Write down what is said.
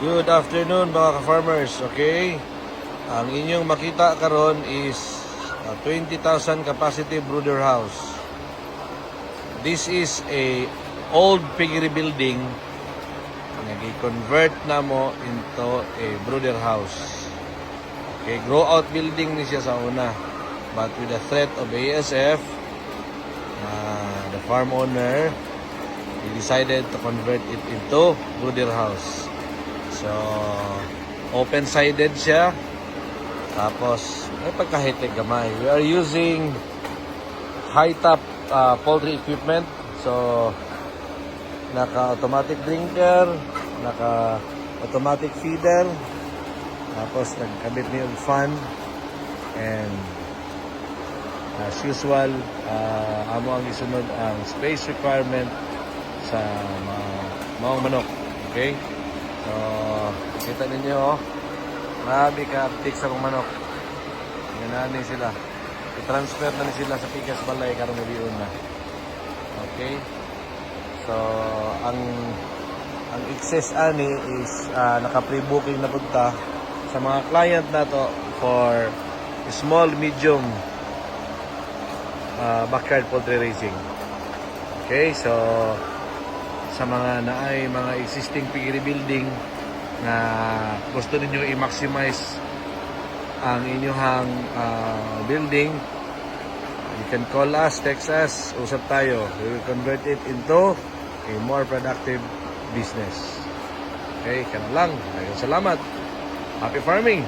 Good afternoon mga ka-farmers, okay? Ang inyong makita karon is 20,000 capacity brooder house. This is a old piggery building na i-convert na mo into a brooder house. Okay, grow out building ni siya sa una. But with the threat of ASF, the farm owner, he decided to convert it into brooder house. So, open-sided siya. Tapos, may pagkahitig gamay. We are using high-top poultry equipment. So, naka-automatic drinker, naka-automatic feeder. Tapos, nagkabit niyo yung fan. And, as usual, amo ang isunod ang space requirement sa mga manok. Okay? So, kita ninyo, marami ka-uptick sa mga manok. Ganaan sila. I-transfer na sila sa Pikas Balay karon na na. Okay? So, ang excess ani is naka-pre-booking na punta sa mga client na to for small, medium backyard poultry raising. Okay? So, sa mga naay mga existing piggery building na gusto ninyo i-maximize ang inyong building, you can call us, text us, usap tayo. We will convert it into a more productive business. Okay, kana lang. Salamat. Happy farming!